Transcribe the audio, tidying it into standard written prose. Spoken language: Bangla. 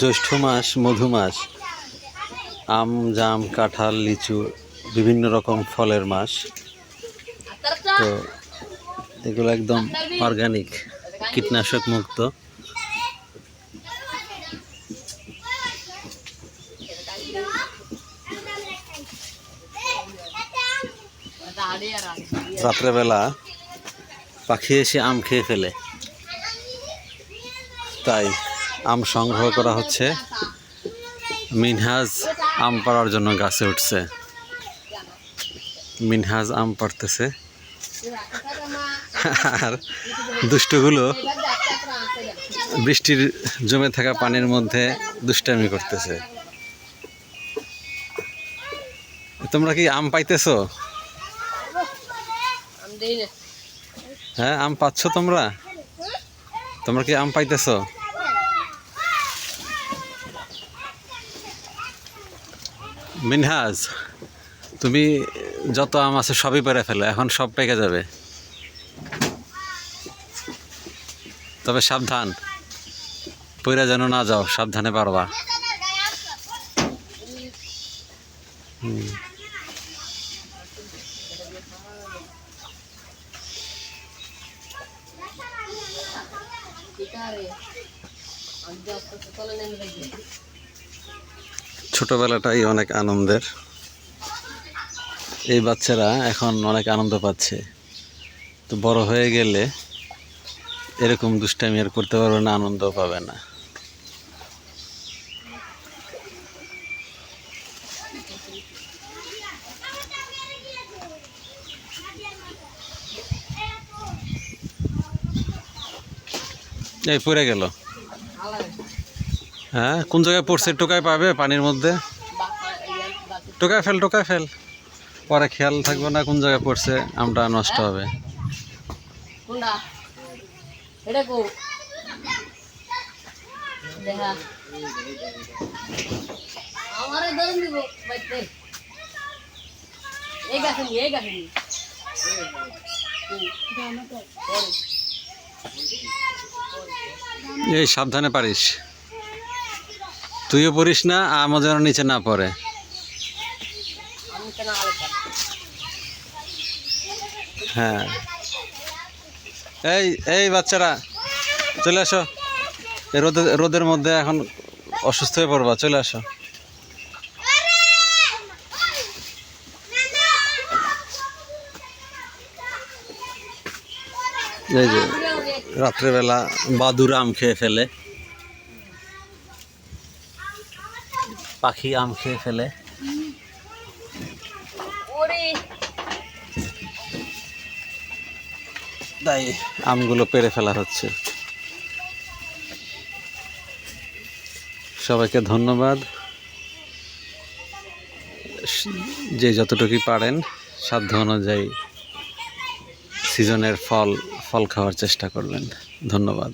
জ্যৈষ্ঠ মাস মধু মাস। আম, জাম, কাঁঠাল, লিচু বিভিন্ন রকম ফলের মাস। তো এগুলো একদম অর্গানিক, কীটনাশক মুক্ত। রাত্রেবেলা পাখি এসে আম খেয়ে ফেলে, তাই আম সংগ্রহ করা হচ্ছে। মিনহাজ আম পাড়ার জন্য গাছে উঠছে। মিনহাজ আম পাড়তেছে, আর দুষ্টগুলো বৃষ্টির জমে থাকা পানির মধ্যে দুষ্টামি করতেছে। তোমরা কি আম পাইতেছো? হ্যাঁ, আম পাচ্ছ তোমরা? তোমরা কি আম পাইতেছো? মিনহাজ, তুমি যত আম আছে সবই পেরে ফেলো, এখন সব পেকে যাবে। তবে সাবধান, পইরা যেন না যাও, সাবধানে পারবা। ছোটবেলাটাই অনেক আনন্দের। এই বাচ্চারা এখন অনেক আনন্দ পাচ্ছে। তো বড় হয়ে গেলে এরকম দুষ্টামি আর করতে পারবে না, আনন্দ পাবে না। এই পড়ে গেল। হ্যাঁ, কোন জায়গায় পড়ছে? টোকায় পাবে পানির মধ্যে। টোকায় ফেল, টোকায় ফেল, পরে খেয়াল থাকবে না কোন জায়গায় পড়ছে, আমটা নষ্ট হবে। এই সাবধানে পারিস, তুইও পড়িস না, আমও যেন নিচে না পড়ে। হ্যাঁ, এই এই বাচ্চারা চলে আসো, এই রোদের মধ্যে এখন অসুস্থ হয়ে পড়বা, চলে আসো। এই যে রাত্রেবেলা বাদুর আম খেয়ে ফেলে, পাখি আম খেয়ে ফেলে, তাই আমগুলো পেড়ে ফেলা হচ্ছে। সবাইকে ধন্যবাদ। যে যতটুকু পারেন সাধ্য অনুযায়ী সিজনের ফল খাওয়ার চেষ্টা করবেন। ধন্যবাদ।